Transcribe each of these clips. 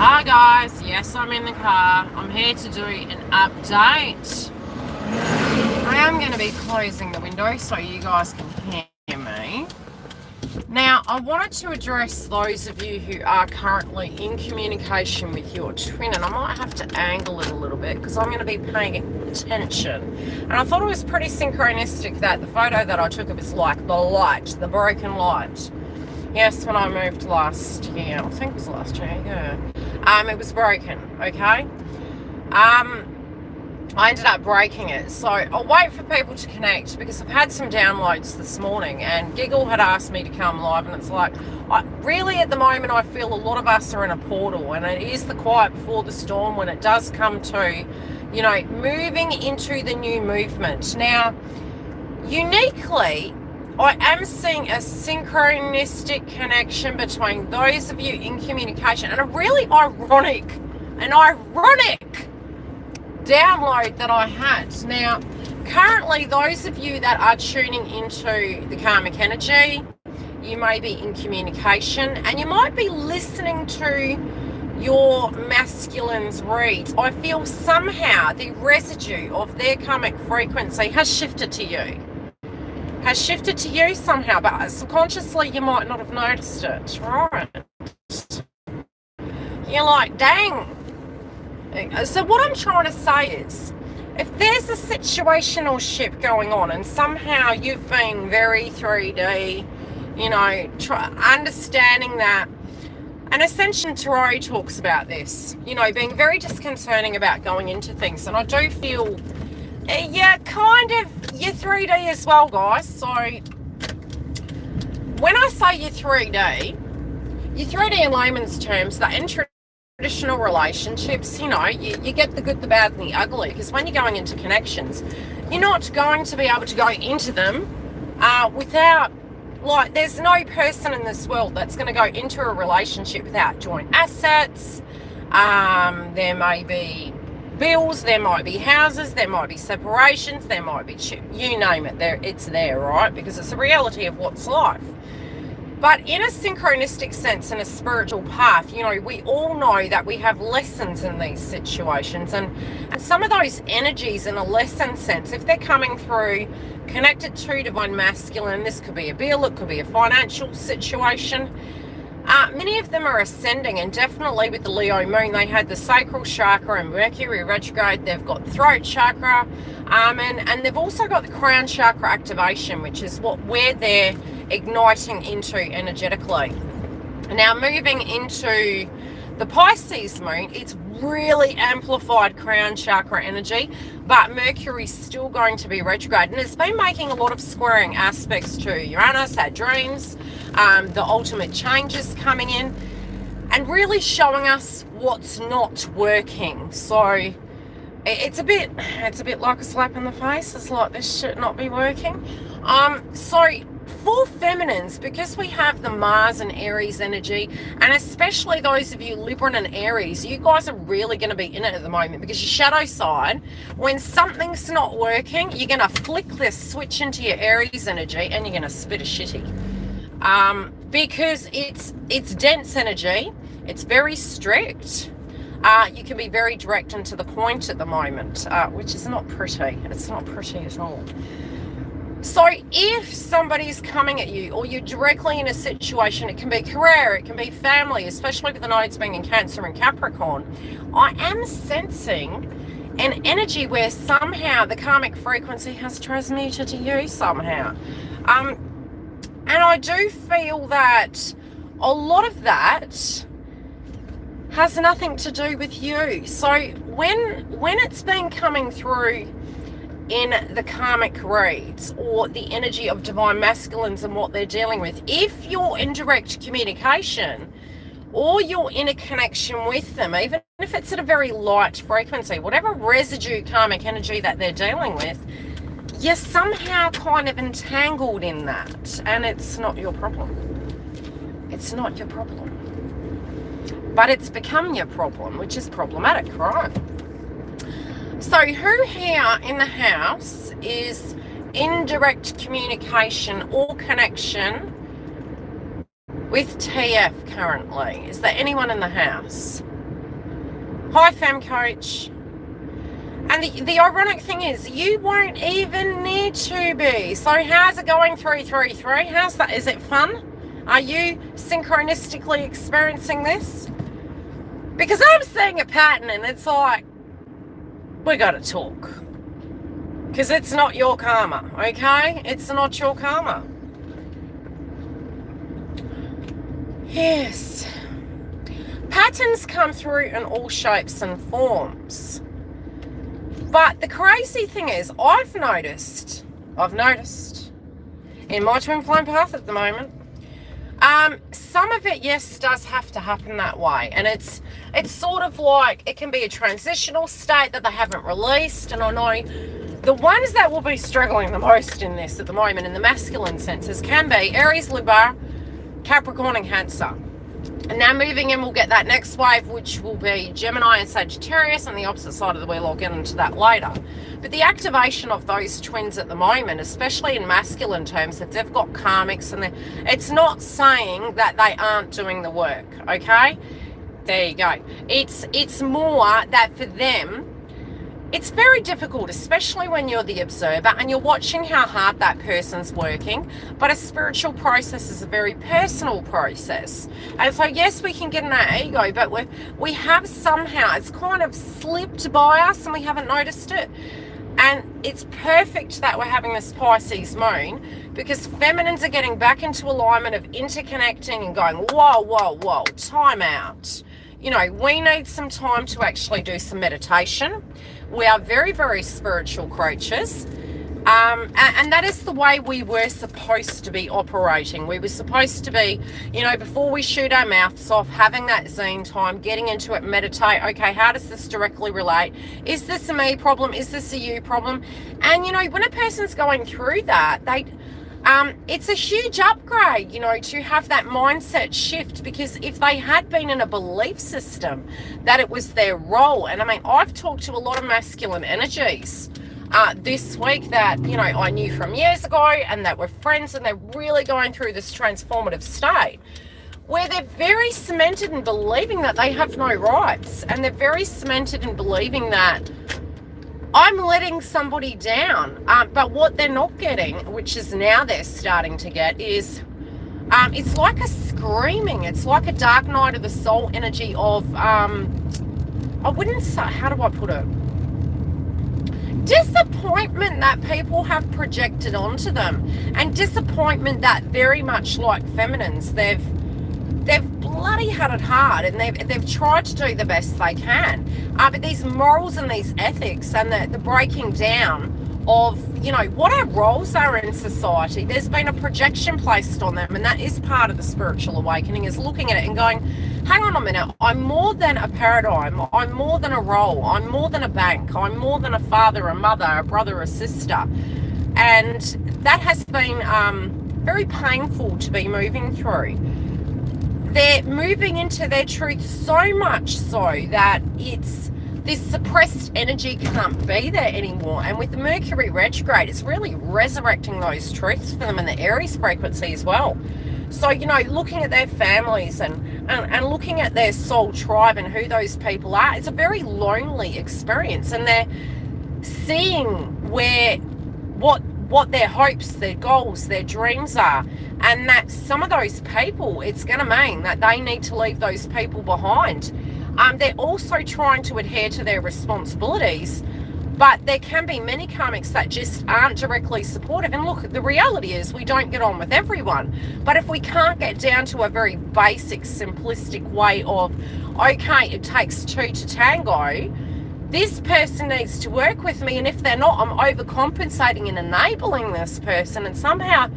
Hi guys, yes, I'm in the car. I'm here to do an update. I am going to be closing the window so you guys can hear me. Now, I wanted to address those of you who are currently in communication with your twin, and I might have to angle it a little bit because I'm going to be paying attention. And I thought it was pretty synchronistic that the photo that I took of is like the light, the broken light. Yes, when I moved last year, I think it was last year, yeah. It was broken, okay? I ended up breaking it. So I'll wait for people to connect because I've had some downloads this morning, and Giggle had asked me to come live, and it's like, really at the moment I feel a lot of us are in a portal, and it is the quiet before the storm when it does come to, you know, moving into the new movement. Now, uniquely, I am seeing a synchronistic connection between those of you in communication and a really ironic download that I had. Now, currently, those of you that are tuning into the karmic energy, you may be in communication and you might be listening to your masculine's reads. I feel somehow the residue of their karmic frequency has shifted to you. Somehow, but subconsciously you might not have noticed it, right? You're like, dang. So what I'm trying to say is, if there's a situational shift going on and somehow you've been very 3D, you know, understanding that, and Ascension Tarot talks about this, you know, being very disconcerting about going into things, and I do feel, yeah, kind of, you're 3D as well, guys. So when I say you're 3D in layman's terms, that in traditional relationships, you know, you get the good, the bad, and the ugly, because when you're going into connections, you're not going to be able to go into them without, like, there's no person in this world that's going to go into a relationship without joint assets. There may be bills, there might be houses, there might be separations, there might be, you name it, it's there, right? Because it's a reality of what's life. But in a synchronistic sense, in a spiritual path, you know, we all know that we have lessons in these situations, and some of those energies in a lesson sense, if they're coming through connected to divine masculine, this could be a bill, it could be a financial situation. Many of them are ascending, and definitely with the Leo moon, they had the sacral chakra and Mercury retrograde. They've got throat chakra, and they've also got the crown chakra activation, which is where they're igniting into energetically. Now, moving into the Pisces moon, it's really amplified crown chakra energy, but Mercury's still going to be retrograde, and it's been making a lot of squaring aspects to Uranus, our dreams, the ultimate changes coming in, and really showing us what's not working. So it's a bit like a slap in the face. It's like, this should not be working. So for feminines, because we have the Mars and Aries energy, and especially those of you Libra and Aries, you guys are really going to be in it at the moment, because your shadow side, when something's not working, you're going to flick this switch into your Aries energy and you're going to spit a shitty. Because it's dense energy, it's very strict. You can be very direct and to the point at the moment, which is not pretty. It's not pretty at all. So if somebody's coming at you, or you're directly in a situation, it can be career, it can be family, especially with the nodes being in Cancer and Capricorn, I am sensing an energy where somehow the karmic frequency has transmuted to you somehow. And I do feel that a lot of that has nothing to do with you. So when it's been coming through in the karmic reads, or the energy of divine masculines and what they're dealing with, if you're in direct communication or you're in a connection with them, even if it's at a very light frequency, whatever residue karmic energy that they're dealing with, you're somehow kind of entangled in that, and it's not your problem. It's not your problem. But it's become your problem, which is problematic, right? So who here in the house is in direct communication or connection with TF currently? Is there anyone in the house? Hi, Fem Coach. And the ironic thing is, you won't even need to be. So how's it going, 333? How's that? Is it fun? Are you synchronistically experiencing this? Because I'm seeing a pattern and it's like, we got to talk. Because it's not your karma, okay? It's not your karma. Yes. Patterns come through in all shapes and forms. But the crazy thing is, I've noticed in my twin flame path at the moment, some of it, yes, does have to happen that way. And it's sort of like, it can be a transitional state that they haven't released. And I know the ones that will be struggling the most in this at the moment, in the masculine senses, can be Aries, Libra, Capricorn and Cancer. And now moving in, we'll get that next wave, which will be Gemini and Sagittarius on the opposite side of the wheel. I'll get into that later. But the activation of those twins at the moment, especially in masculine terms, if they've got karmics, and it's not saying that they aren't doing the work, okay? There you go. It's more that for them, it's very difficult, especially when you're the observer and you're watching how hard that person's working. But a spiritual process is a very personal process. And so, yes, we can get in our ego, but we have somehow, it's kind of slipped by us and we haven't noticed it. And it's perfect that we're having this Pisces moon, because feminines are getting back into alignment of interconnecting and going, whoa, whoa, whoa, time out. You know, we need some time to actually do some meditation. We are very, very spiritual creatures. And that is the way we were supposed to be operating. We were supposed to be, you know, before we shoot our mouths off, having that Zen time, getting into it, meditate. Okay, how does this directly relate? Is this a me problem? Is this a you problem? And, you know, when a person's going through that, it's a huge upgrade, you know, to have that mindset shift, because if they had been in a belief system that it was their role, and I mean, I've talked to a lot of masculine energies this week that, you know, I knew from years ago and that were friends, and they're really going through this transformative state where they're very cemented in believing that they have no rights, and they're very cemented in believing that I'm letting somebody down. But what they're not getting, which is now they're starting to get, is it's like a screaming. It's like a dark night of the soul energy of, I wouldn't say, how do I put it? Disappointment that people have projected onto them. And disappointment that, very much like feminines, they've bloody had it hard, and they've tried to do the best they can. But these morals and these ethics and the breaking down of, you know, what our roles are in society, there's been a projection placed on them, and that is part of the spiritual awakening, is looking at it and going, hang on a minute, I'm more than a paradigm, I'm more than a role, I'm more than a bank, I'm more than a father, a mother, a brother, a sister. And that has been very painful to be moving through. They're moving into their truth so much so that it's this suppressed energy can't be there anymore. And with the Mercury retrograde, it's really resurrecting those truths for them, in the Aries frequency as well. So, you know, looking at their families and looking at their soul tribe and who those people are, it's a very lonely experience. And they're seeing what their hopes, their goals, their dreams are. And that some of those people, it's going to mean that they need to leave those people behind. They're also trying to adhere to their responsibilities, but there can be many karmics that just aren't directly supportive. And look, the reality is we don't get on with everyone. But if we can't get down to a very basic, simplistic way of, okay, it takes two to tango, this person needs to work with me, and if they're not, I'm overcompensating and enabling this person. And somehow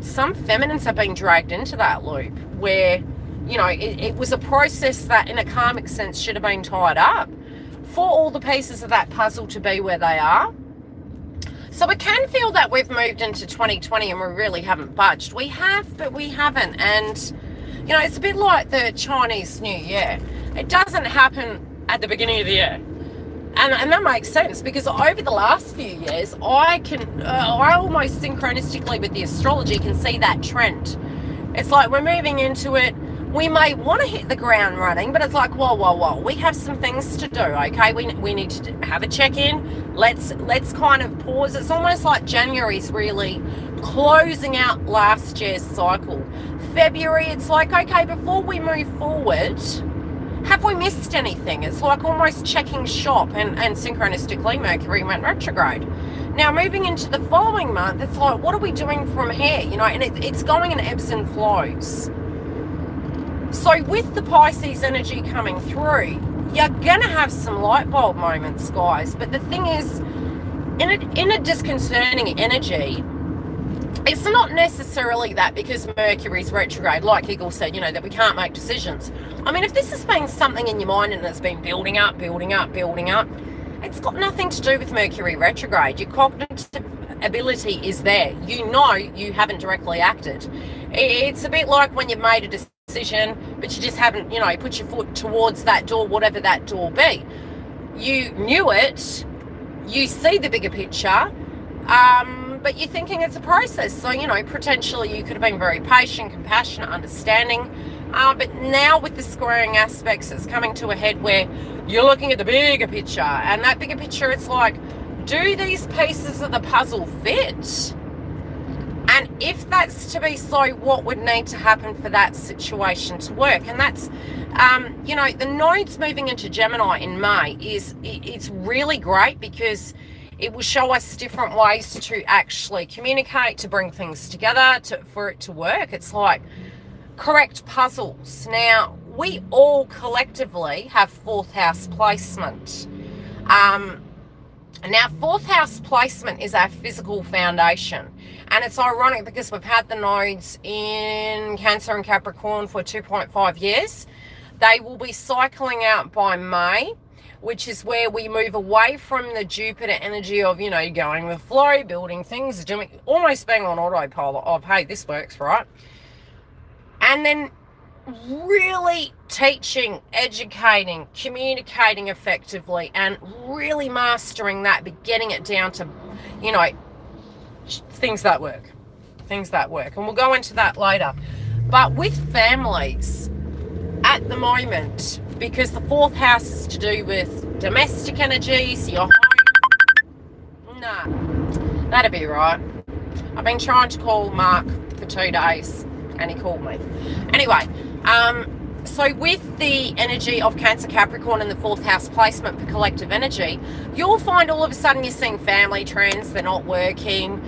some feminines are being dragged into that loop where, you know, it was a process that in a karmic sense should have been tied up for all the pieces of that puzzle to be where they are. So we can feel that we've moved into 2020 and we really haven't budged. We have, but we haven't. And, you know, it's a bit like the Chinese New Year. It doesn't happen at the beginning of the year. And that makes sense, because over the last few years, I almost synchronistically with the astrology can see that trend. It's like we're moving into it. we may want to hit the ground running, but it's like, whoa, we have some things to do, okay? We need to have a check-in. Let's kind of pause. It's almost like January's really closing out last year's cycle. February, it's like, okay, before we move forward, have we missed anything? It's like almost checking shop, and synchronistically Mercury went retrograde. Now moving into the following month, it's like, what are we doing from here? You know, and it's going in ebbs and flows. So with the Pisces energy coming through, you're gonna have some light bulb moments, guys. But the thing is, in a disconcerting energy, it's not necessarily that because Mercury's retrograde, like Eagle said, you know, that we can't make decisions. I mean, if this has been something in your mind and it's been building up, it's got nothing to do with Mercury retrograde. Your cognitive ability is there. You know you haven't directly acted. It's a bit like when you've made a decision, but you just haven't, you know, put your foot towards that door, whatever that door be. You knew it. You see the bigger picture. But you're thinking it's a process. So, you know, potentially you could have been very patient, compassionate, understanding. But now with the squaring aspects, it's coming to a head where you're looking at the bigger picture. And that bigger picture, it's like, do these pieces of the puzzle fit? And if that's to be so, what would need to happen for that situation to work? And that's, you know, the nodes moving into Gemini in May it's really great because it will show us different ways to actually communicate, to bring things together, for it to work. It's like correct puzzles. Now, we all collectively have fourth house placement. Now, fourth house placement is our physical foundation. And it's ironic because we've had the nodes in Cancer and Capricorn for 2.5 years. They will be cycling out by May, which is where we move away from the Jupiter energy of, you know, going with flow, building things, doing, almost being on autopilot of, hey, this works, right? And then really teaching, educating, communicating effectively, and really mastering that, but getting it down to, you know, things that work. And we'll go into that later. But with families, at the moment, because the fourth house is to do with domestic energies, your home. Nah, that'd be right. I've been trying to call Mark for 2 days and he called me. Anyway, so with the energy of Cancer Capricorn in the fourth house placement for collective energy, you'll find all of a sudden you're seeing family trends, they're not working.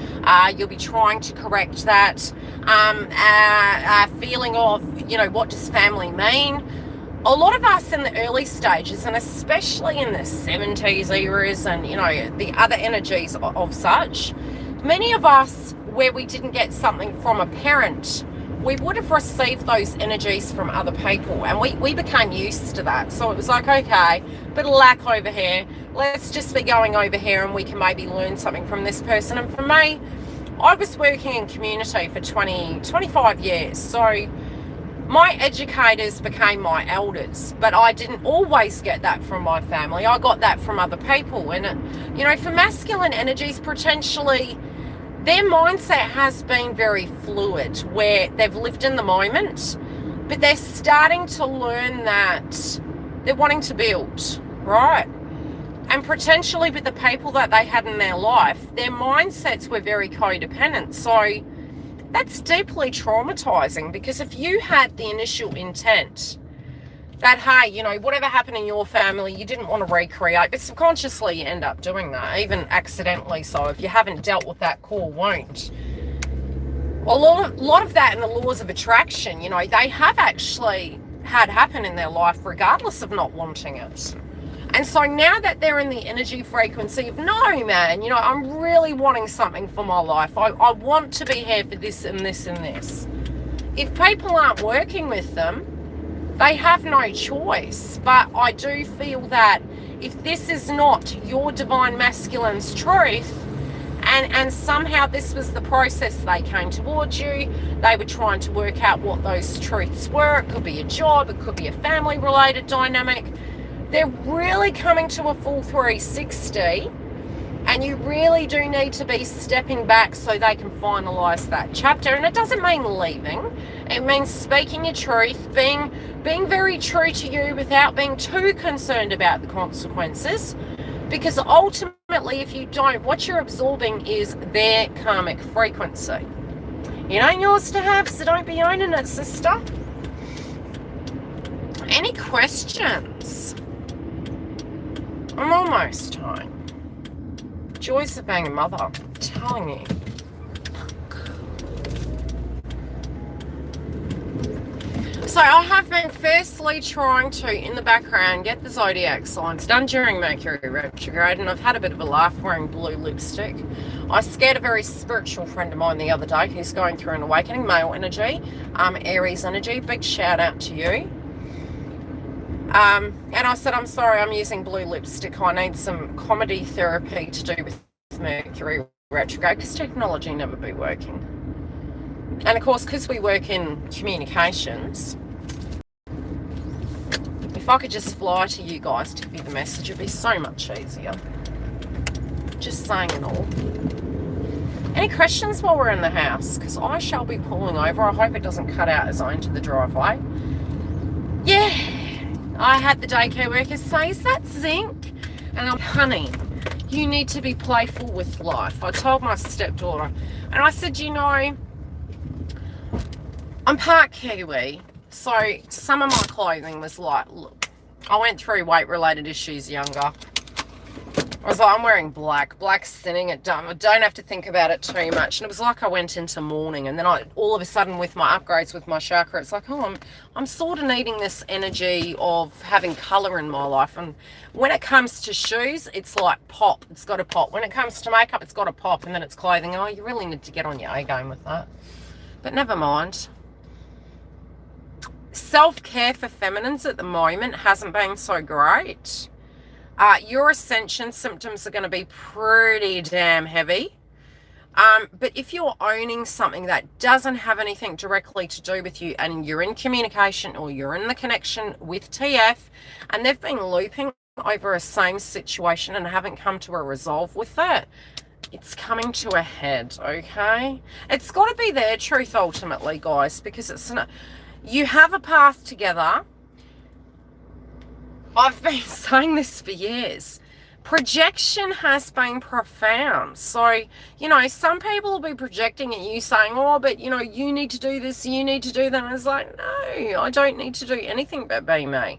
You'll be trying to correct that. Feeling of, you know, what does family mean? A lot of us in the early stages, and especially in the 70s eras and, you know, the other energies of such, many of us where we didn't get something from a parent, we would have received those energies from other people, and we became used to that. So it was like, okay, bit of lack over here, let's just be going over here and we can maybe learn something from this person. And for me, I was working in community for 25 years, so my educators became my elders, but I didn't always get that from my family. I got that from other people. And, you know, for masculine energies, potentially their mindset has been very fluid, where they've lived in the moment, but they're starting to learn that they're wanting to build, right? And potentially with the people that they had in their life, their mindsets were very codependent. So that's deeply traumatizing, because if you had the initial intent that, hey, you know, whatever happened in your family, you didn't want to recreate, but subconsciously you end up doing that, even accidentally. So if you haven't dealt with that core wound, a lot of that in the laws of attraction, you know, they have actually had happen in their life regardless of not wanting it. And so now that they're in the energy frequency of, no, man, you know, I'm really wanting something for my life. I want to be here for this and this and this. If people aren't working with them, they have no choice. But I do feel that if this is not your divine masculine's truth, and somehow this was the process they came towards you, they were trying to work out what those truths were. It could be a job, it could be a family-related dynamic. They're really coming to a full 360 And you really do need to be stepping back so they can finalise that chapter. And it doesn't mean leaving. It means speaking your truth, being very true to you without being too concerned about the consequences. Because ultimately, if you don't, what you're absorbing is their karmic frequency. It ain't yours to have, so don't be owning it, sister. Any questions? I'm almost home. Joys of being a mother, I'm telling you. So I have been firstly trying to, in the background, get the zodiac signs done during Mercury retrograde, and I've had a bit of a laugh wearing blue lipstick. I scared a very spiritual friend of mine the other day who's going through an awakening, male energy, Aries energy. Big shout out to you. And I said, I'm sorry, I'm using blue lipstick. I need some comedy therapy to do with Mercury retrograde because technology never be working. And of course, because we work in communications, if I could just fly to you guys to give you the message, it'd be so much easier. Just saying it all. Any questions while we're in the house? Because I shall be pulling over. I hope it doesn't cut out as I enter the driveway. Yeah. I had the daycare workers say, is that zinc? And I'm, honey, you need to be playful with life. I told my stepdaughter, and I said, you know, I'm part Kiwi, so some of my clothing was like, look, I went through weight-related issues younger. I was like, I'm wearing black. Black's thinning. I don't have to think about it too much. And it was like I went into mourning. And then all of a sudden with my upgrades with my chakra, it's like, oh, I'm sort of needing this energy of having colour in my life. And when it comes to shoes, it's like pop. It's got to pop. When it comes to makeup, it's got to pop. And then it's clothing. Oh, you really need to get on your A game with that. But never mind. Self-care for feminines at the moment hasn't been so great. Your ascension symptoms are going to be pretty damn heavy. But if you're owning something that doesn't have anything directly to do with you and you're in communication or you're in the connection with TF and they've been looping over a same situation and haven't come to a resolve with it, it's coming to a head, okay? It's got to be their truth ultimately, guys, because it's not, you have a path together. I've been saying this for years. Projection has been profound. So, you know, some people will be projecting at you saying, oh, but, you know, you need to do this, you need to do that. And it's like, no, I don't need to do anything but be me.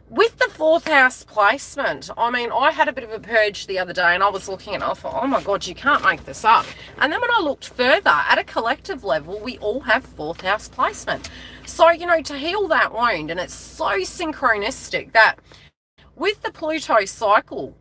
With the 4th house placement, I mean, I had a bit of a purge the other day and I was looking and I thought, oh my God, you can't make this up. And then when I looked further, at a collective level, we all have 4th house placement. So, you know, to heal that wound, and it's so synchronistic that with the Pluto cycle,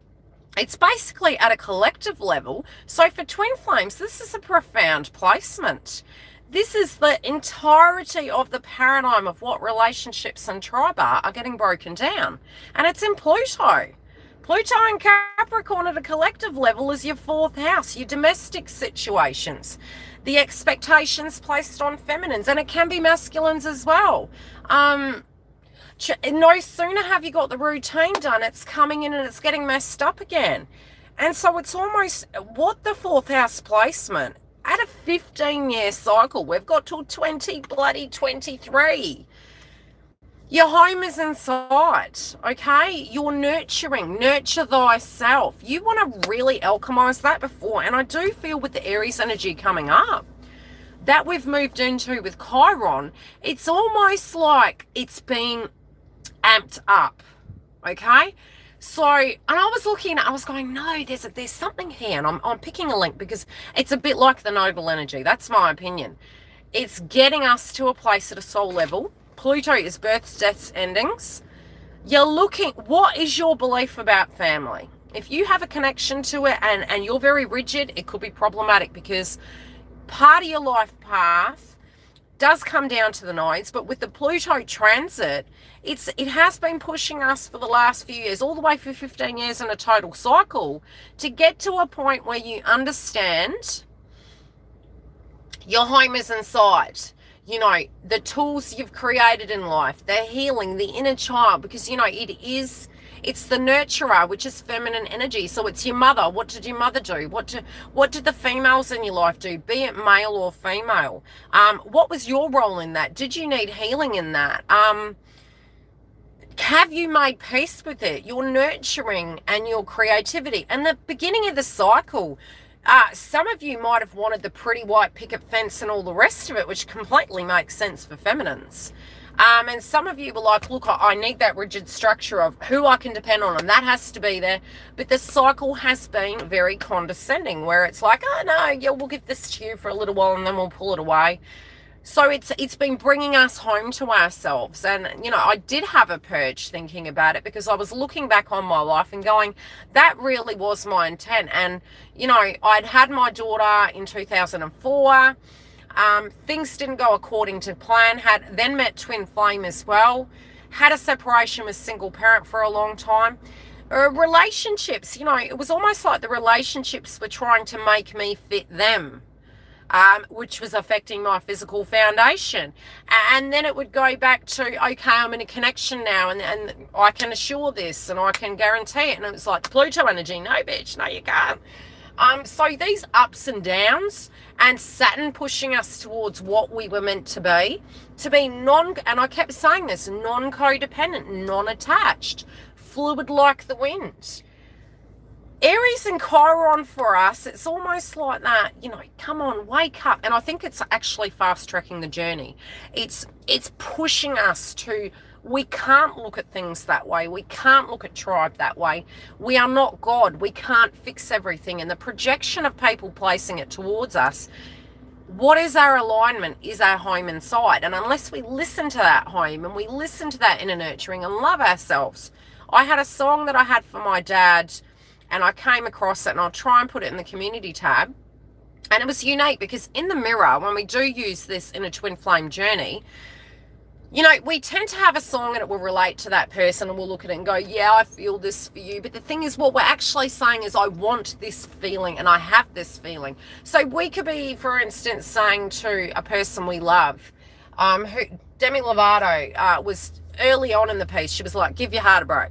it's basically at a collective level. So for twin flames, this is a profound placement. This is the entirety of the paradigm of what relationships and tribe are getting broken down. And it's in Pluto. Pluto and Capricorn at a collective level is your 4th house, your domestic situations, the expectations placed on feminines, and it can be masculines as well. No sooner have you got the routine done, it's coming in and it's getting messed up again. And so it's almost what the 4th house placement, at a 15-year cycle, we've got till 2023. Your home is inside, okay? You're nurturing, nurture thyself. You want to really alchemize that before. And I do feel with the Aries energy coming up, that we've moved into with Chiron, it's almost like it's being amped up, okay? So, and I was looking, I was going, no, there's something here. And I'm picking a link because it's a bit like the noble energy. That's my opinion. It's getting us to a place at a soul level. Pluto is births, deaths, endings. You're looking, what is your belief about family? If you have a connection to it and you're very rigid, it could be problematic because part of your life path does come down to the nodes, but with the Pluto transit, it has been pushing us for the last few years, all the way for 15 years in a total cycle, to get to a point where you understand your home is inside. You know, the tools you've created in life, the healing, the inner child, because, you know, it is It's the nurturer, which is feminine energy. So it's your mother. What did your mother do? What did the females in your life do, be it male or female? What was your role in that? Did you need healing in that? Have you made peace with it? Your nurturing and your creativity. And the beginning of the cycle, some of you might have wanted the pretty white picket fence and all the rest of it, which completely makes sense for feminines. And some of you were like, look, I need that rigid structure of who I can depend on, and that has to be there. But the cycle has been very condescending, where it's like, oh, no, yeah, we'll give this to you for a little while and then we'll pull it away. So it's been bringing us home to ourselves. And, you know, I did have a purge thinking about it, because I was looking back on my life and going, that really was my intent. And, you know, I'd had my daughter in 2004. Things didn't go according to plan. Had then met twin flame as well. Had a separation with single parent for a long time. Relationships, you know, it was almost like the relationships were trying to make me fit them. Which was affecting my physical foundation. And then it would go back to, okay, I'm in a connection now, and I can assure this and I can guarantee it. And it was like Pluto energy. No, bitch, no, you can't. So these ups and downs, and Saturn pushing us towards what we were meant to be and I kept saying this, non-codependent, non-attached, fluid like the wind. Aries and Chiron for us, it's almost like that, you know, come on, wake up. And I think it's actually fast-tracking the journey. It's pushing us to, we can't look at things that way. We can't look at tribe that way. We are not God. We can't fix everything. And the projection of people placing it towards us, what is our alignment is our home inside. And unless we listen to that home and we listen to that inner nurturing and love ourselves. I had a song that I had for my dad, and I came across it, and I'll try and put it in the community tab. And it was unique because in the mirror, when we do use this in a twin flame journey, you know, we tend to have a song and it will relate to that person, and we'll look at it and go, yeah, I feel this for you. But the thing is, what we're actually saying is, I want this feeling and I have this feeling. So we could be, for instance, saying to a person we love, who Demi Lovato was early on in the piece, she was like, give your heart a break.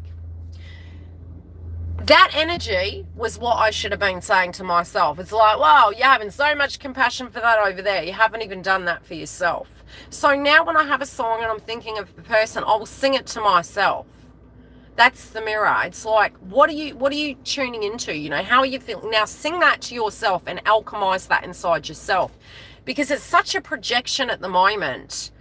That energy was what I should have been saying to myself. It's like, wow, you're having so much compassion for that over there. You haven't even done that for yourself. So now when I have a song and I'm thinking of the person, I will sing it to myself. That's the mirror. It's like, what are you tuning into? You know, how are you feeling? Now sing that to yourself and alchemize that inside yourself. Because it's such a projection at the moment.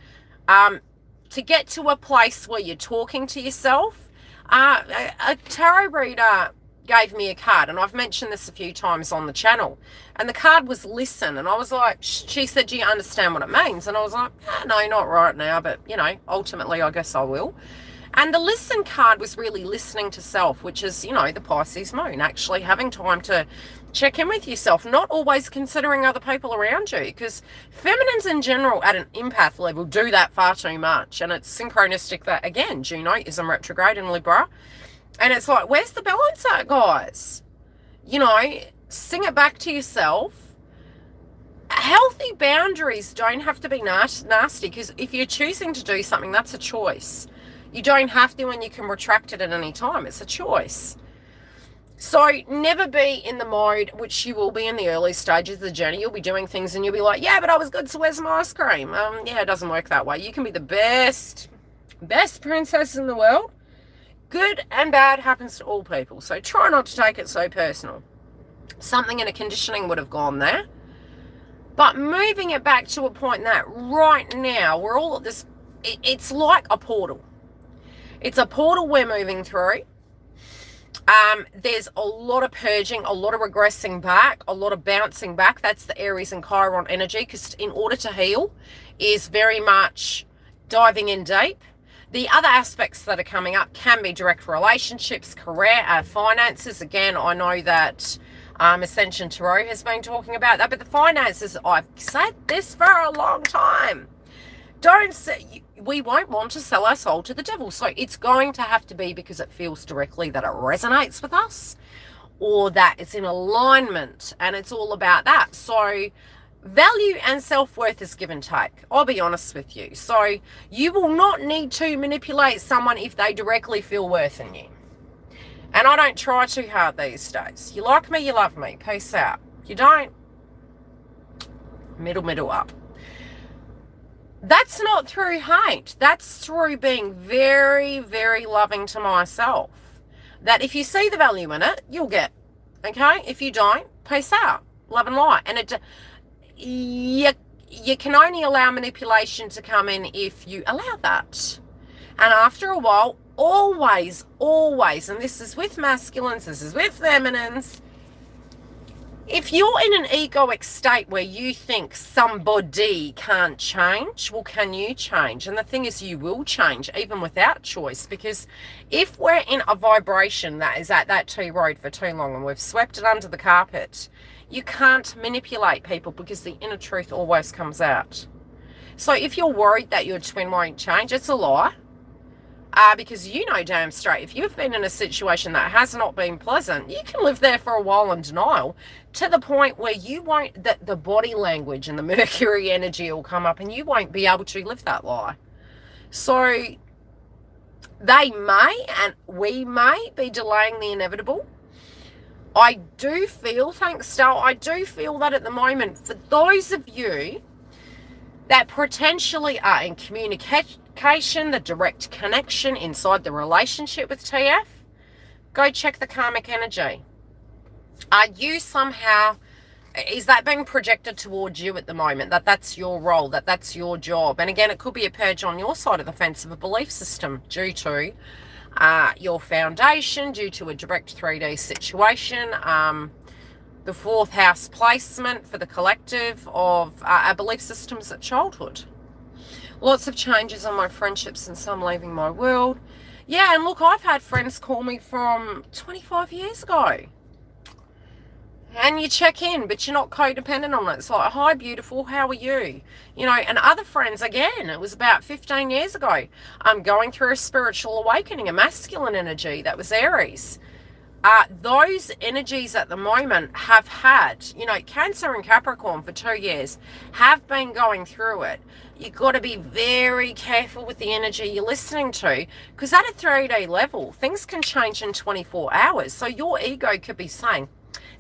To get to a place where you're talking to yourself, a tarot reader gave me a card, and I've mentioned this a few times on the channel, and the card was listen, and I was like, she said, do you understand what it means? And I was like, no, not right now, but you know, ultimately I guess I will. And the listen card was really listening to self, which is, you know, the Pisces moon, actually having time to check in with yourself, not always considering other people around you, because feminines in general at an empath level do that far too much. And it's synchronistic that, again, Juno is in retrograde in Libra. And it's like, where's the balance at, guys? You know, sing it back to yourself. Healthy boundaries don't have to be nasty, because if you're choosing to do something, that's a choice. You don't have to, and you can retract it at any time. It's a choice. So never be in the mode, which you will be in the early stages of the journey. You'll be doing things and you'll be like, yeah, but I was good, so where's my ice cream? Yeah, it doesn't work that way. You can be the best princess in the world. Good and bad happens to all people. So try not to take it so personal. Something in a conditioning would have gone there. But moving it back to a point that right now, we're all at this, it's like a portal. It's a portal we're moving through. There's a lot of purging, a lot of regressing back, a lot of bouncing back. That's the Aries and Chiron energy, because in order to heal is very much diving in deep. The other aspects that are coming up can be direct relationships, career, finances. Again, I know that Ascension Tarot has been talking about that, but the finances, I've said this for a long time. We won't want to sell our soul to the devil. So it's going to have to be because it feels directly that it resonates with us, or that it's in alignment, and it's all about that. So value and self-worth is give and take. I'll be honest with you. So you will not need to manipulate someone if they directly feel worth in you. And I don't try too hard these days. You like me, you love me. Peace out. You don't, middle up. That's not through hate. That's through being very, very loving to myself. That if you see the value in it, you'll get. Okay? If you don't, peace out. Love and light. And you can only allow manipulation to come in if you allow that. And after a while, always, and this is with masculines, this is with feminines, if you're in an egoic state where you think somebody can't change, well, can you change? And the thing is, you will change even without choice, because if we're in a vibration that is at that T-road for too long and we've swept it under the carpet, you can't manipulate people because the inner truth always comes out. So if you're worried that your twin won't change, it's a lie. Because you know damn straight, if you've been in a situation that has not been pleasant, you can live there for a while in denial to the point where you won't, that the body language and the Mercury energy will come up and you won't be able to live that lie. So they may, and we may be delaying the inevitable. I do feel, thanks Star, I do feel that at the moment, for those of you that potentially are in communication, the direct connection inside the relationship with TF, go check the karmic energy. Are you somehow, is that being projected towards you at the moment, that that's your role, that that's your job? And again, it could be a purge on your side of the fence of a belief system due to your foundation, due to a direct 3D situation, the fourth house placement for the collective of our belief systems at childhood. Lots of changes in my friendships since some leaving my world. Yeah, and look, I've had friends call me from 25 years ago. And you check in, but you're not codependent on it. It's like, hi, beautiful, how are you? You know, and other friends, again, it was about 15 years ago. I'm going through a spiritual awakening, a masculine energy, that was Aries. Those energies at the moment have had, you know, Cancer and Capricorn for 2 years have been going through it. You've got to be very careful with the energy you're listening to, because at a 3D level, things can change in 24 hours. So your ego could be saying,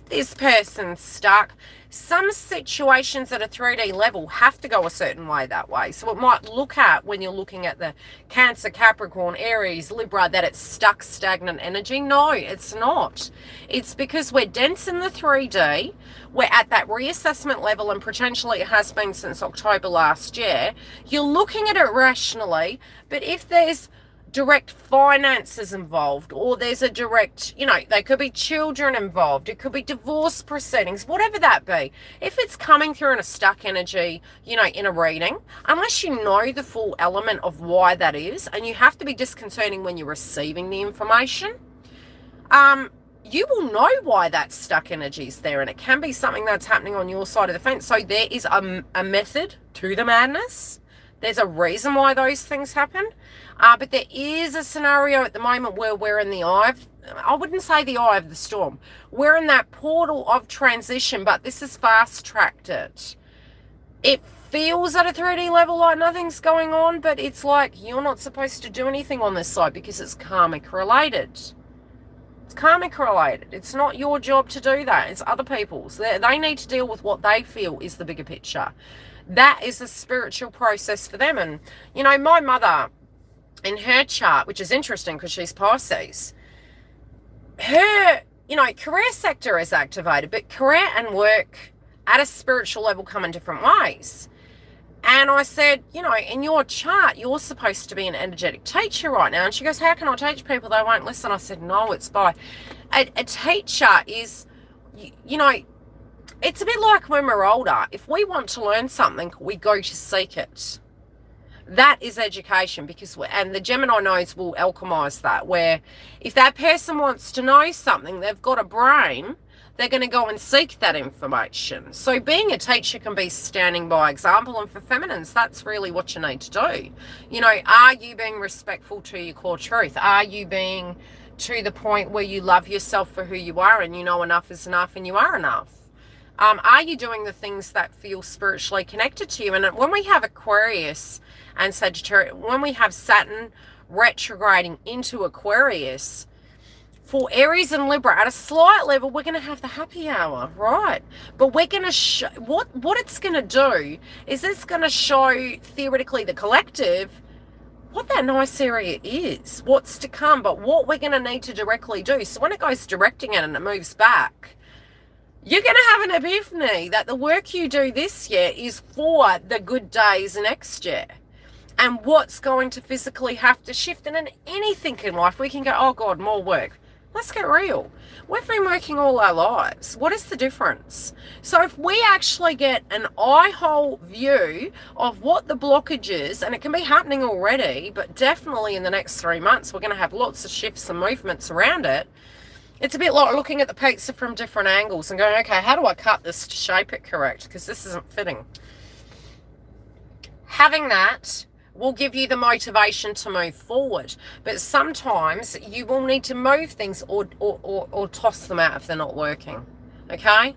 this person's stuck. Some situations at a 3D level have to go a certain way that way. So it might look at, when you're looking at the Cancer, Capricorn, Aries, Libra, that it's stuck, stagnant energy. No, it's not. It's because we're dense in the 3D. We're at that reassessment level, and potentially it has been since October last year. You're looking at it rationally, but if there's direct finances involved, or there's a direct, you know, there could be children involved, it could be divorce proceedings, whatever that be. If it's coming through in a stuck energy, you know, in a reading, unless you know the full element of why that is, and you have to be disconcerting when you're receiving the information, you will know why that stuck energy is there, and it can be something that's happening on your side of the fence. So there is a method to the madness. There's a reason why those things happen. But there is a scenario at the moment where we're in the eye of, I wouldn't say the eye of the storm. We're in that portal of transition, but this is fast-tracked it. It feels at a 3D level like nothing's going on, but it's like you're not supposed to do anything on this side because it's karmic related. It's karmic related. It's not your job to do that. It's other people's. They need to deal with what they feel is the bigger picture. That is a spiritual process for them. And, you know, my mother, in her chart, which is interesting because she's Pisces, her, you know, career sector is activated, but career and work at a spiritual level come in different ways. And I said, you know, in your chart, you're supposed to be an energetic teacher right now. And she goes, how can I teach people? They won't listen. I said, no, it's by a teacher is, you know, it's a bit like when we're older. If we want to learn something, we go to seek it. That is education, because and the Gemini knows will alchemize that, where if that person wants to know something, they've got a brain, they're going to go and seek that information. So being a teacher can be standing by example, and for feminines, that's really what you need to do. You know, are you being respectful to your core truth? Are you being to the point where you love yourself for who you are and you know enough is enough and you are enough? Are you doing the things that feel spiritually connected to you? And when we have Aquarius and Sagittarius, when we have Saturn retrograding into Aquarius, For Aries and Libra, at a slight level, we're going to have the happy hour, right? But we're going to show, what it's going to do is it's going to show, theoretically, the collective, what that nice area is, what's to come, but what we're going to need to directly do. So when it goes directing it and it moves back, you're going to have an epiphany that the work you do this year is for the good days next year. And what's going to physically have to shift. And in anything in life, we can go, oh God, more work. Let's get real. We've been working all our lives. What is the difference? So if we actually get an eye-hole view of what the blockage is, and it can be happening already, but definitely in the next 3 months, we're going to have lots of shifts and movements around it. It's a bit like looking at the pizza from different angles and going, okay, how do I cut this to shape it correct? Because this isn't fitting. Having that will give you the motivation to move forward. But sometimes you will need to move things or toss them out if they're not working. Okay?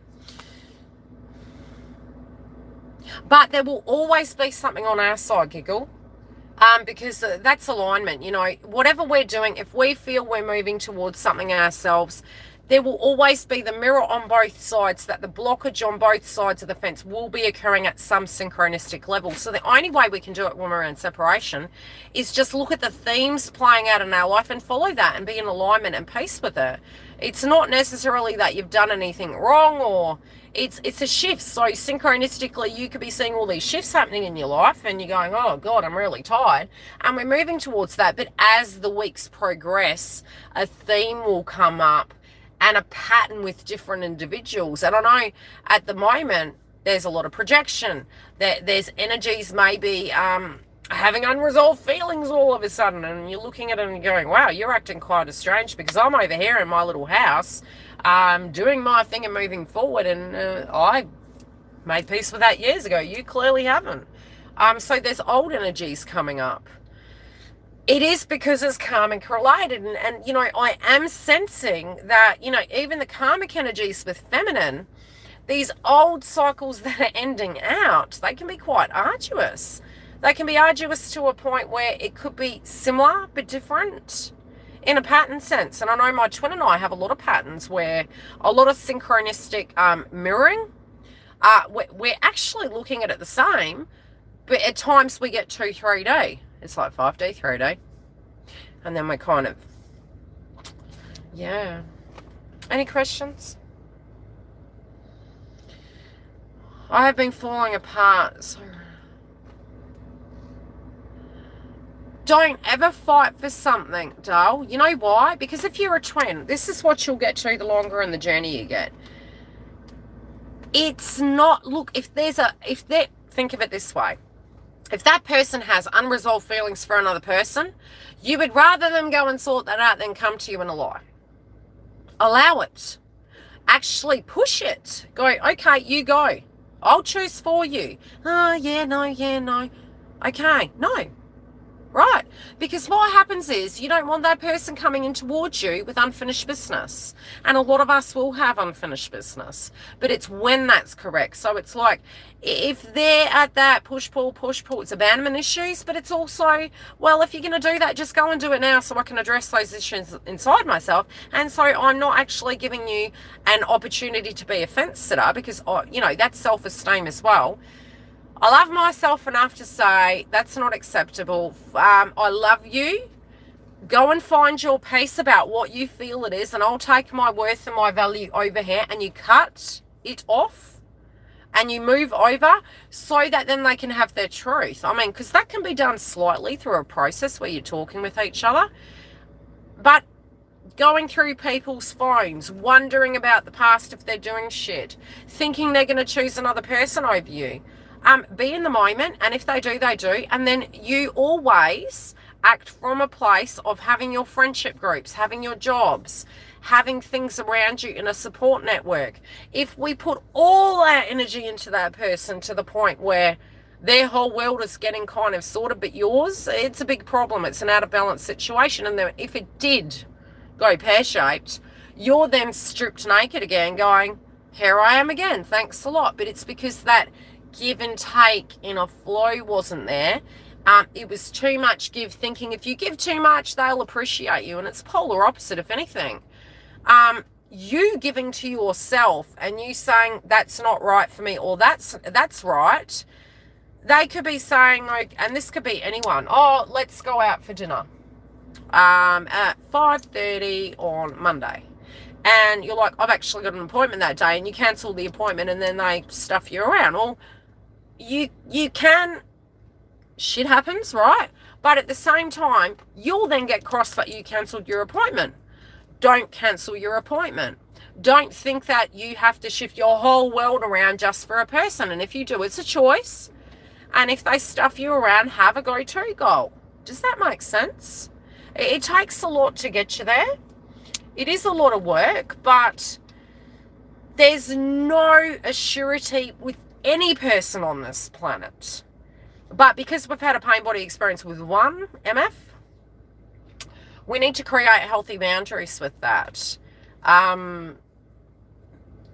But there will always be something on our side, Giggle. Because that's alignment. You know, whatever we're doing, if we feel we're moving towards something ourselves, there will always be the mirror on both sides, that the blockage on both sides of the fence will be occurring at some synchronistic level. So the only way we can do it when we're in separation is just look at the themes playing out in our life and follow that and be in alignment and peace with it. It's not necessarily that you've done anything wrong, or it's a shift. So synchronistically, you could be seeing all these shifts happening in your life and you're going, oh God, I'm really tired. And we're moving towards that. But as the weeks progress, a theme will come up and a pattern with different individuals. And I know at the moment, there's a lot of projection. There's energies maybe having unresolved feelings all of a sudden. And you're looking at it and you're going, wow, you're acting quite strange, because I'm over here in my little house doing my thing and moving forward. And I made peace with that years ago. You clearly haven't. So there's old energies coming up. It is because it's karmic related. And, you know, I am sensing that, you know, even the karmic energies with feminine, these old cycles that are ending out, they can be quite arduous. They can be arduous to a point where it could be similar but different in a pattern sense. And I know my twin and I have a lot of patterns where a lot of synchronistic mirroring. We're actually looking at it the same, but at times we get 2, 3D. It's like 5D, 3D. And then we're kind of, yeah. Any questions? I have been falling apart. So don't ever fight for something, doll. You know why? Because if you're a twin, this is what you'll get to the longer in the journey you get. It's not, look, think of it this way. If that person has unresolved feelings for another person, you would rather them go and sort that out than come to you in a lie. Allow it. Actually push it. Go, okay, you go. I'll choose for you. Oh, yeah, no. Okay, no. Right. Because what happens is you don't want that person coming in towards you with unfinished business. And a lot of us will have unfinished business. But it's when that's correct. So it's like, if they're at that push-pull, it's abandonment issues. But it's also, well, if you're going to do that, just go and do it now so I can address those issues inside myself. And so I'm not actually giving you an opportunity to be a fence sitter, because, you know, that's self-esteem as well. I love myself enough to say that's not acceptable. I love you. Go and find your peace about what you feel it is, and I'll take my worth and my value over here, and you cut it off and you move over so that then they can have their truth. I mean, because that can be done slightly through a process where you're talking with each other. But going through people's phones, wondering about the past if they're doing shit, thinking they're going to choose another person over you. Be in the moment, and if they do, they do. And then you always act from a place of having your friendship groups, having your jobs, having things around you in a support network. If we put all our energy into that person to the point where their whole world is getting kind of sorted but yours, it's a big problem. It's an out of balance situation. And then if it did go pear-shaped, you're then stripped naked again going, here I am again, thanks a lot. But it's because that give and take in a flow wasn't there. It was too much give, thinking if you give too much, they'll appreciate you. And it's polar opposite, if anything. You giving to yourself and you saying that's not right for me, or that's right. They could be saying, like, and this could be anyone, oh, let's go out for dinner at 5:30 on Monday. And you're like, I've actually got an appointment that day, and you cancel the appointment, and then they stuff you around. Well, you can, shit happens, right? But at the same time, you'll then get cross that you cancelled your appointment. Don't cancel your appointment. Don't think that you have to shift your whole world around just for a person. And if you do, it's a choice. And if they stuff you around, have a go-to goal. Does that make sense? It takes a lot to get you there. It is a lot of work, but there's no assurity with any person on this planet. But because we've had a pain body experience with one MF, we need to create healthy boundaries with that.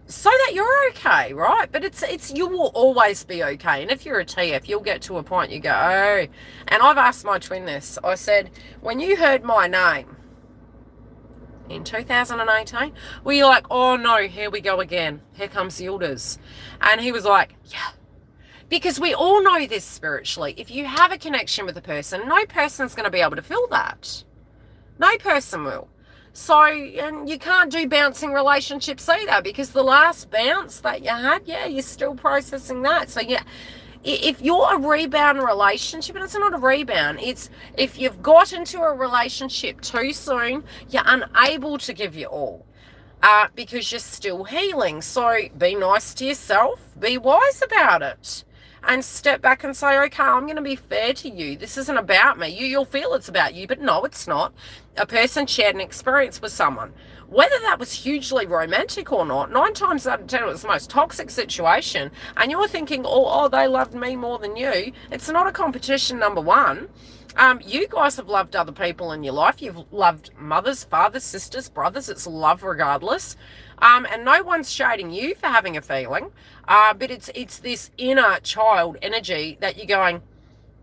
So that you're okay, right? But it's you will always be okay. And if you're a TF, you'll get to a point you go, oh. And I've asked my twin this. I said, when you heard my name in 2018, were you like, oh no, here we go again. Here comes Yildiz. And he was like, yeah. Because we all know this spiritually. If you have a connection with a person, no person's going to be able to feel that. No person will. So, and you can't do bouncing relationships either, because the last bounce that you had, yeah, you're still processing that. So, yeah, if you're a rebound relationship, and it's not a rebound, it's if you've got into a relationship too soon, you're unable to give your all because you're still healing. So, be nice to yourself, be wise about it. And step back and say, okay, I'm going to be fair to you. This isn't about me. You'll feel it's about you, but no, it's not. A person shared an experience with someone. Whether that was hugely romantic or not, 9 times out of 10, it was the most toxic situation. And you're thinking, oh, they loved me more than you. It's not a competition, number one. You guys have loved other people in your life. You've loved mothers, fathers, sisters, brothers. It's love regardless. And no one's shading you for having a feeling. But it's this inner child energy that you're going,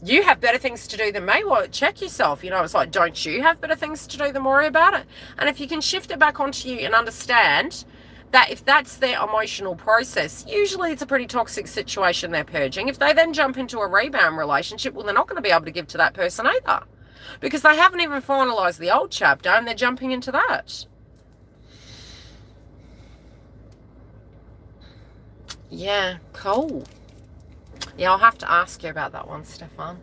you have better things to do than me. Well, check yourself. You know, it's like, don't you have better things to do than worry about it? And if you can shift it back onto you and understand that if that's their emotional process, usually it's a pretty toxic situation they're purging. If they then jump into a rebound relationship, well, they're not going to be able to give to that person either, because they haven't even finalized the old chapter and they're jumping into that. Yeah, cool. Yeah, I'll have to ask you about that one, Stefan.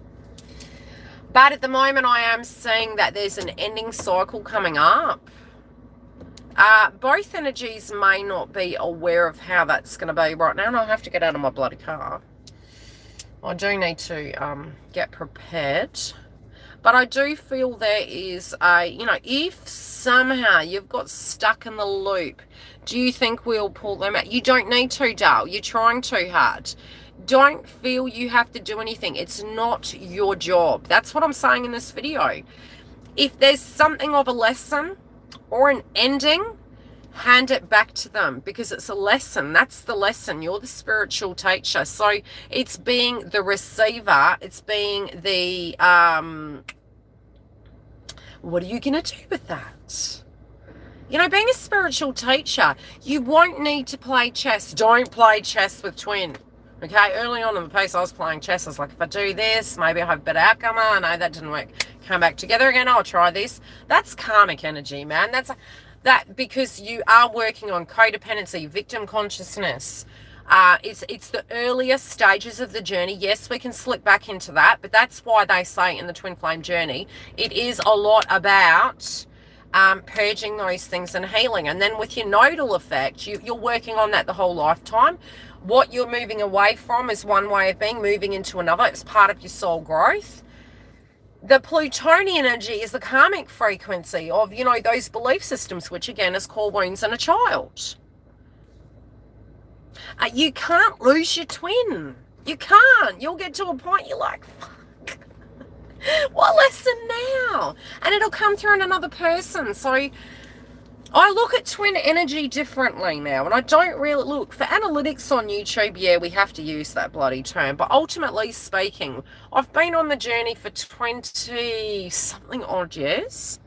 But at the moment, I am seeing that there's an ending cycle coming up. Both energies may not be aware of how that's going to be right now, and I'll have to get out of my bloody car. I do need to get prepared. But I do feel there is a, you know, if somehow you've got stuck in the loop, do you think we'll pull them out? You don't need to, Dale. You're trying too hard. Don't feel you have to do anything. It's not your job. That's what I'm saying in this video. If there's something of a lesson or an ending, hand it back to them, because it's a lesson. That's the lesson. You're the spiritual teacher. So it's being the receiver. It's being the, what are you going to do with that? You know, being a spiritual teacher, you won't need to play chess. Don't play chess with twin. Okay, early on in the piece, I was playing chess. I was like, if I do this, maybe I'll have a better outcome. Oh, no, that didn't work. Come back together again. I'll try this. That's karmic energy, man. That because you are working on codependency, victim consciousness. It's the earlier stages of the journey. Yes, we can slip back into that, but that's why they say in the twin flame journey, it is a lot about purging those things and healing. And then with your nodal effect, you're working on that the whole lifetime. What you're moving away from is one way of being, moving into another. It's part of your soul growth. The Plutonian energy is the karmic frequency of, you know, those belief systems, which again is core wounds in a child. You can't lose your twin. You can't. You'll get to a point you're like, fuck, what lesson now? And it'll come through in another person. So I look at twin energy differently now, and I don't really look for analytics on YouTube. Yeah, we have to use that bloody term, but ultimately speaking, I've been on the journey for 20 something odd years.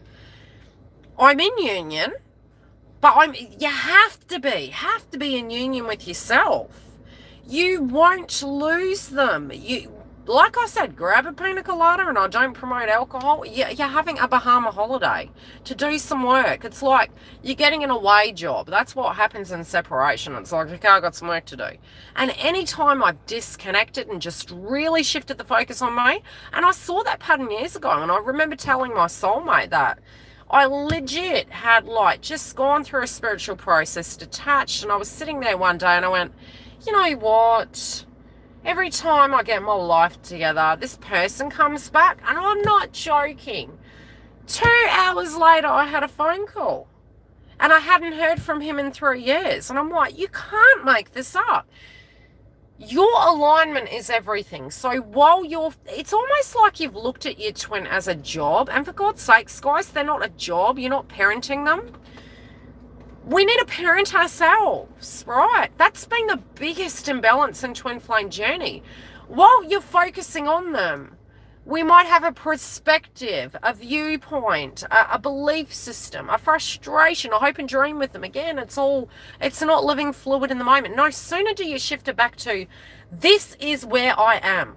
I'm in union. But you have to be in union with yourself. You won't lose them. Like I said, grab a pina colada, and I don't promote alcohol. You're having a Bahama holiday to do some work. It's like you're getting an away job. That's what happens in separation. It's like, okay, I've got some work to do. And anytime I've disconnected and just really shifted the focus on me, and I saw that pattern years ago, and I remember telling my soulmate that I legit had just gone through a spiritual process, detached, and I was sitting there one day and I went, you know what? Every time I get my life together, this person comes back, and I'm not joking. 2 hours later, I had a phone call, and I hadn't heard from him in 3 years. And I'm like, you can't make this up. Your alignment is everything. So while it's almost like you've looked at your twin as a job. And for God's sakes, guys, they're not a job. You're not parenting them. We need to parent ourselves, right? That's been the biggest imbalance in twin flame journey. While you're focusing on them, we might have a perspective, a viewpoint, a belief system, a frustration, a hope and dream with them. Again, it's not living fluid in the moment. No sooner do you shift it back to, this is where I am.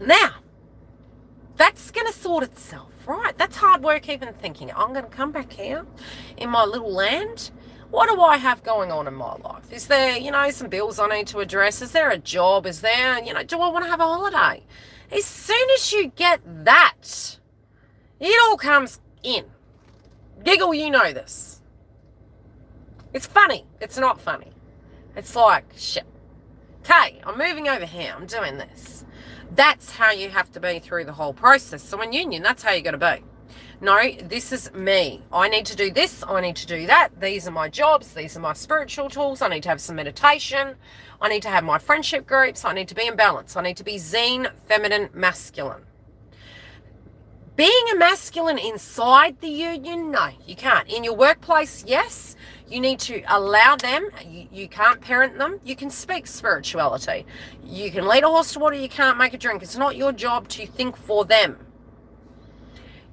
Now, that's going to sort itself. Right, that's hard work even thinking. I'm going to come back here in my little land. What do I have going on in my life? Is there, some bills I need to address? Is there a job? Is there, do I want to have a holiday? As soon as you get that, it all comes in. Giggle, you know this. It's funny. It's not funny. It's like, shit. Okay, I'm moving over here. I'm doing this. That's how you have to be through the whole process. So in union, that's how you got to be. No, this is me. I need to do this. I need to do that. These are my jobs. These are my spiritual tools. I need to have some meditation. I need to have my friendship groups. I need to be in balance. I need to be zen, feminine, masculine. Being a masculine inside the union, no, you can't. In your workplace, yes. You need to allow them. You can't parent them. You can speak spirituality. You can lead a horse to water. You can't make a drink. It's not your job to think for them.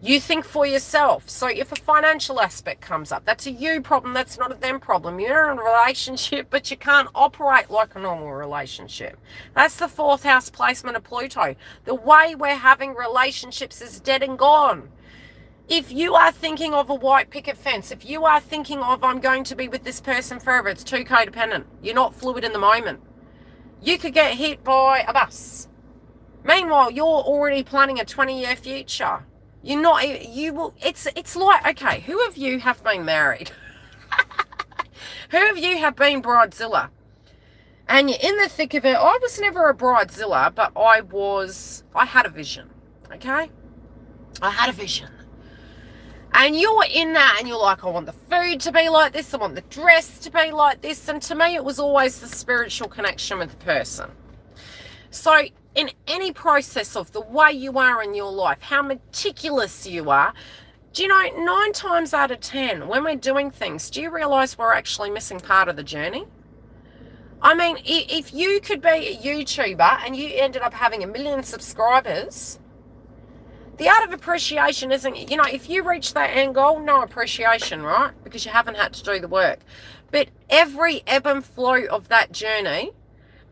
You think for yourself. So if a financial aspect comes up, that's a you problem. That's not a them problem. You're in a relationship, but you can't operate like a normal relationship. That's the 4th house placement of Pluto. The way we're having relationships is dead and gone. If you are thinking of a white picket fence, if you are thinking of, I'm going to be with this person forever, it's too codependent. You're not fluid in the moment. You could get hit by a bus. Meanwhile, you're already planning a 20-year future. You're not, it's like, okay, who of you have been married? Who of you have been bridezilla? And you're in the thick of it. I was never a bridezilla, but I had a vision, okay? I had a vision. And you're in that and you're like, I want the food to be like this. I want the dress to be like this. And to me, it was always the spiritual connection with the person. So in any process of the way you are in your life, how meticulous you are, do you know, 9 times out of 10, when we're doing things, do you realize we're actually missing part of the journey? I mean, if you could be a YouTuber and you ended up having 1 million subscribers, the art of appreciation isn't, if you reach that end goal, no appreciation, right? Because you haven't had to do the work. But every ebb and flow of that journey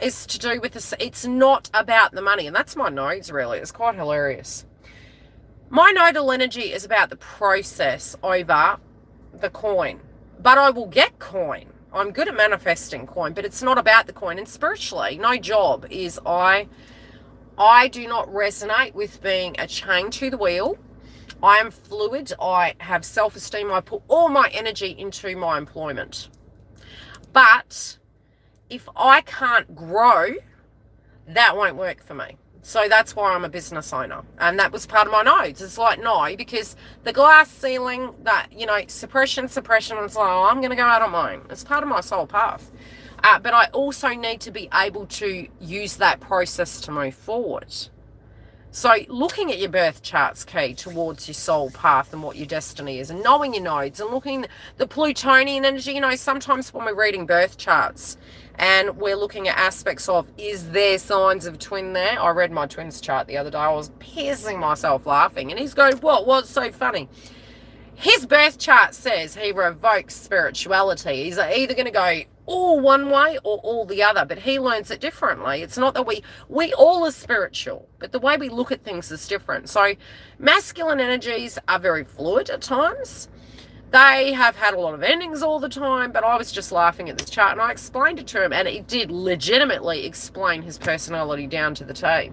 is to do with this. It's not about the money. And that's my nodes, really. It's quite hilarious. My nodal energy is about the process over the coin. But I will get coin. I'm good at manifesting coin, but it's not about the coin. And spiritually, no job is I do not resonate with being a chain to the wheel. I am fluid. I have self-esteem. I put all my energy into my employment. But if I can't grow, that won't work for me. So that's why I'm a business owner. And that was part of my nodes. It's like, no, because the glass ceiling, that, suppression, it's like, oh, I'm going to go out on my own. It's part of my soul path. But I also need to be able to use that process to move forward. So looking at your birth chart's key towards your soul path and what your destiny is, and knowing your nodes and looking at the Plutonian energy. Sometimes when we're reading birth charts and we're looking at aspects of, is there signs of twin there? I read my twin's chart the other day. I was piercing myself laughing. And he's going, what? What's so funny? his birth chart says he revokes spirituality. He's either going to go all one way or all the other, but he learns it differently. It's not that we all are spiritual, but the way we look at things is different. So masculine energies are very fluid at times. They have had a lot of endings all the time, but I was just laughing at this chart and I explained it to him, and it did legitimately explain his personality down to the T.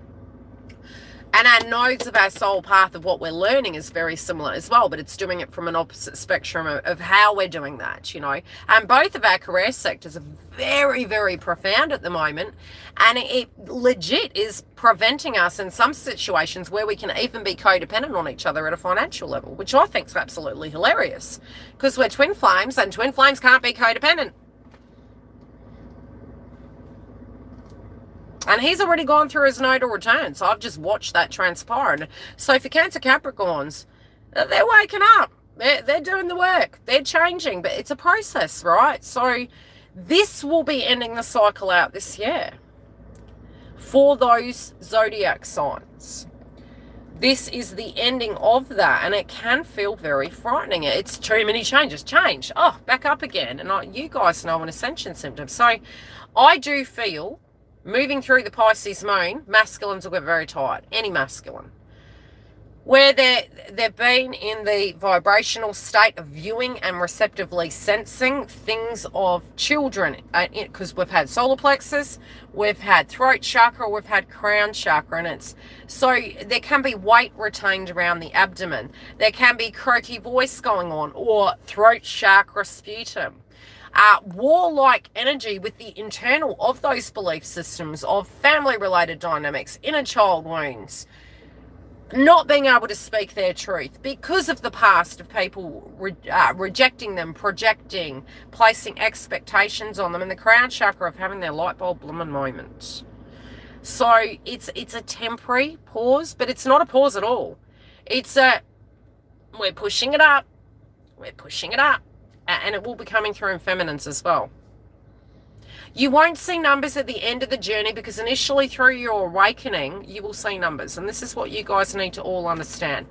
And our nodes of our soul path of what we're learning is very similar as well, but it's doing it from an opposite spectrum of how we're doing that, you know. And both of our career sectors are very, very profound at the moment. And it legit is preventing us in some situations where we can even be codependent on each other at a financial level, which I think is absolutely hilarious because we're twin flames and twin flames can't be codependent. And he's already gone through his nodal return, so I've just watched that transpire. So for Cancer Capricorns, they're waking up. They're doing the work. They're changing, but it's a process, right? So this will be ending the cycle out this year for those zodiac signs. This is the ending of that, and it can feel very frightening. It's too many changes. Change. Oh, back up again. And you guys know an ascension symptom. So I do feel moving through the Pisces moon, masculines will get very tired. Any masculine. Where they've been in the vibrational state of viewing and receptively sensing things of children. Because we've had solar plexus, we've had throat chakra, we've had crown chakra. And it's so there can be weight retained around the abdomen. There can be croaky voice going on or throat chakra sputum. Warlike energy with the internal of those belief systems of family-related dynamics, inner child wounds, not being able to speak their truth because of the past of people rejecting them, projecting, placing expectations on them, and the crown chakra of having their light bulb blooming moment. So it's a temporary pause, but it's not a pause at all. It's we're pushing it up, we're pushing it up. And it will be coming through in feminines as well. You won't see numbers at the end of the journey because initially through your awakening, you will see numbers. And this is what you guys need to all understand.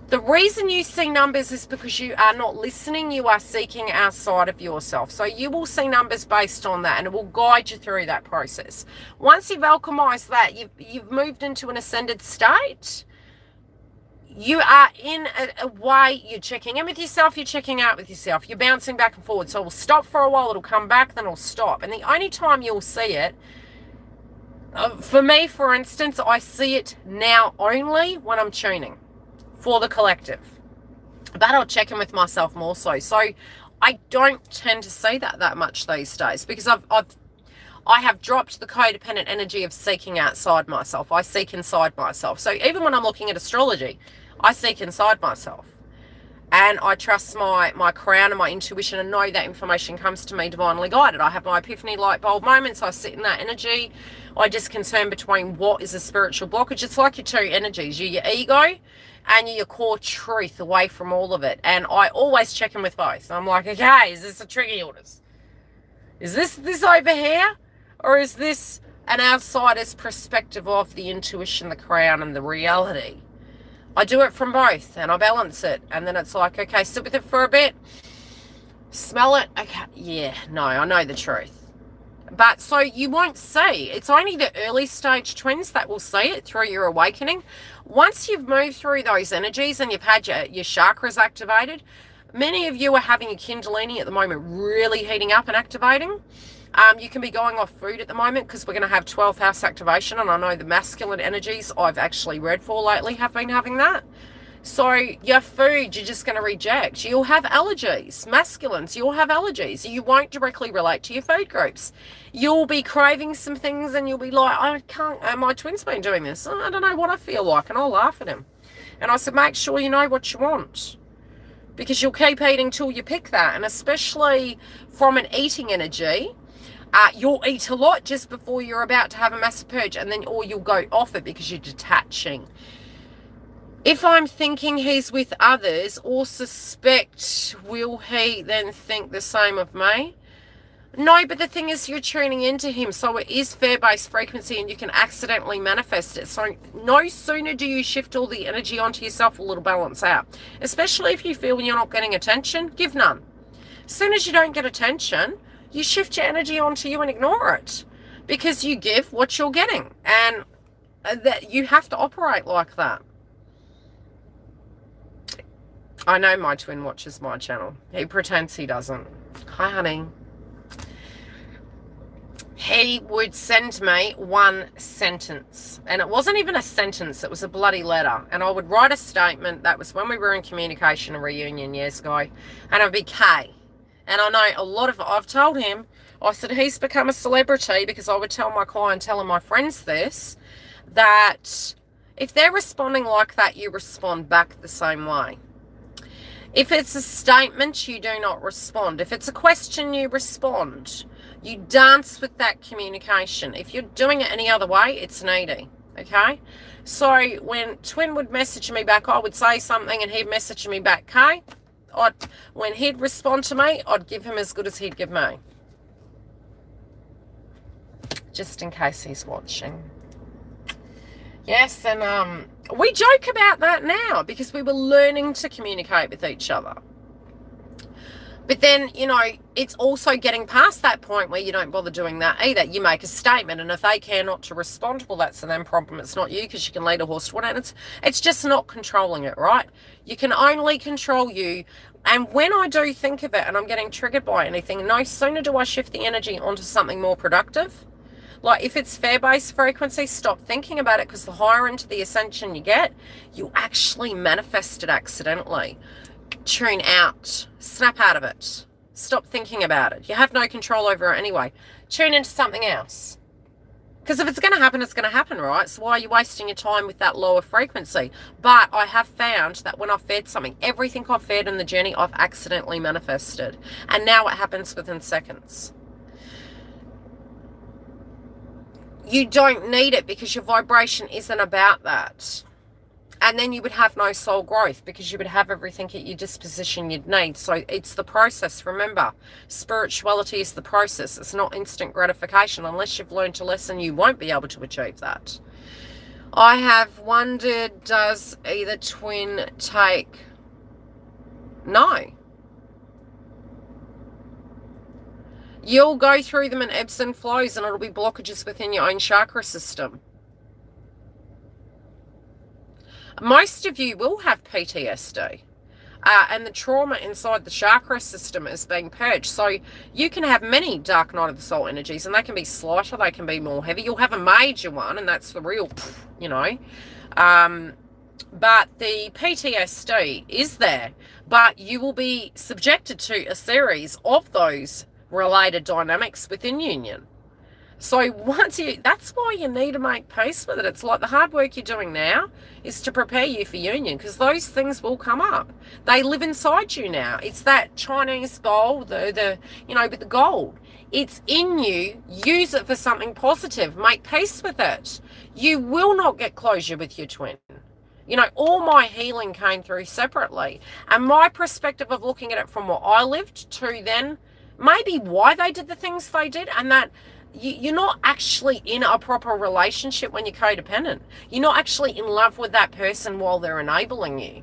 The reason you see numbers is because you are not listening. You are seeking outside of yourself. So you will see numbers based on that, and it will guide you through that process. Once you've alchemized that, you've moved into an ascended state. You are in a way, you're checking in with yourself, you're checking out with yourself, you're bouncing back and forward. So it'll stop for a while, it'll come back, then it'll stop. And the only time you'll see it, for me, for instance, I see it now only when I'm tuning for the collective. But I'll check in with myself more so. So I don't tend to see that much these days because I have dropped the codependent energy of seeking outside myself. I seek inside myself. So even when I'm looking at astrology, I seek inside myself. And I trust my crown and my intuition and know that information comes to me divinely guided. I have my epiphany light bulb moments. I sit in that energy. I just concern between what is a spiritual blockage. It's like your two energies. You're your ego and your core truth away from all of it. And I always check in with both. I'm like, okay, is this a trigger, Yildiz? Is this over here? Or is this an outsider's perspective of the intuition, the crown, and the reality? I do it from both, and I balance it. And then it's like, okay, sit with it for a bit. Smell it. Okay, yeah, no, I know the truth. But so you won't see. It's only the early stage twins that will see it through your awakening. Once you've moved through those energies and you've had your chakras activated, many of you are having your kundalini at the moment really heating up and activating. You can be going off food at the moment because we're going to have 12th house activation, and I know the masculine energies I've actually read for lately have been having that. So your food, you're just going to reject. You'll have allergies. Masculines, you'll have allergies. You won't directly relate to your food groups. You'll be craving some things and you'll be like, I can't, my twin's been doing this. I don't know what I feel like. And I'll laugh at him. And I said, make sure you know what you want, because you'll keep eating till you pick that. And especially from an eating energy, you'll eat a lot just before you're about to have a massive purge, and then or you'll go off it because you're detaching. If I'm thinking he's with others or suspect, will he then think the same of me? No, but the thing is you're tuning into him, so it is fair-based frequency and you can accidentally manifest it. So no sooner do you shift all the energy onto yourself, a little balance out. Especially if you feel you're not getting attention, give none. As soon as you don't get attention, you shift your energy onto you and ignore it. Because you give what you're getting. And that you have to operate like that. I know my twin watches my channel. He pretends he doesn't. Hi, honey. He would send me one sentence. And it wasn't even a sentence. It was a bloody letter. And I would write a statement. That was when we were in communication, a reunion years ago. And it would be K. And I know a lot of, I've told him, I said, he's become a celebrity because I would tell my clientele and my friends this, that if they're responding like that, you respond back the same way. If it's a statement, you do not respond. If it's a question, you respond. You dance with that communication. If you're doing it any other way, it's needy. Okay? So when Twin would message me back, I would say something and he'd message me back, okay? When he'd respond to me, I'd give him as good as he'd give me. Just in case he's watching. Yes, and we joke about that now because we were learning to communicate with each other. But then, you know, it's also getting past that point where you don't bother doing that either. You make a statement, and if they care not to respond, well, that's a them problem. It's not you, because you can lead a horse to water, and it's just not controlling it, right? You can only control you. And when I do think of it and I'm getting triggered by anything, no sooner do I shift the energy onto something more productive. Like if it's fair-based frequency, stop thinking about it, because the higher into the ascension you get, you actually manifest it accidentally. Tune out. Snap out of it. Stop thinking about it. You have no control over it anyway. Tune into something else. Because if it's going to happen, it's going to happen, right? So why are you wasting your time with that lower frequency? But I have found that when I've fed something, everything I've fed in the journey, I've accidentally manifested. And now it happens within seconds. You don't need it because your vibration isn't about that. And then you would have no soul growth because you would have everything at your disposition you'd need. So it's the process. Remember, spirituality is the process. It's not instant gratification. Unless you've learned a lesson, you won't be able to achieve that. I have wondered, does either twin take... No. You'll go through them in ebbs and flows, and it'll be blockages within your own chakra system. Most of you will have PTSD, and the trauma inside the chakra system is being purged. So you can have many dark night of the soul energies, and they can be slighter, they can be more heavy. You'll have a major one, and that's the real, you know. But the PTSD is there, but you will be subjected to a series of those related dynamics within union. So that's why you need to make peace with it. It's like the hard work you're doing now is to prepare you for union, because those things will come up. They live inside you now. It's that Chinese gold, with the gold. It's in you. Use it for something positive. Make peace with it. You will not get closure with your twin. You know, all my healing came through separately. And my perspective of looking at it from what I lived to then, maybe why they did the things they did, and that you're not actually in a proper relationship when you're codependent. You're not actually in love with that person while they're enabling you.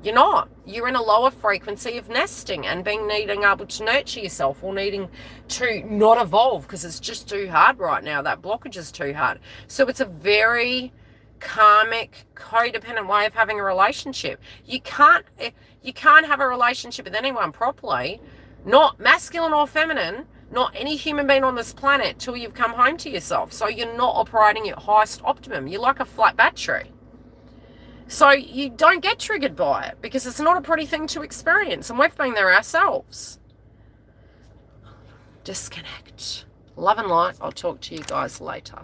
You're not. You're in a lower frequency of nesting and needing able to nurture yourself, or needing to not evolve because it's just too hard right now. That blockage is too hard. So it's a very karmic, codependent way of having a relationship. You can't have a relationship with anyone properly, not masculine or feminine, not any human being on this planet, till you've come home to yourself. So you're not operating at highest optimum. You're like a flat battery. So you don't get triggered by it because it's not a pretty thing to experience. And we've been there ourselves. Disconnect. Love and light. I'll talk to you guys later.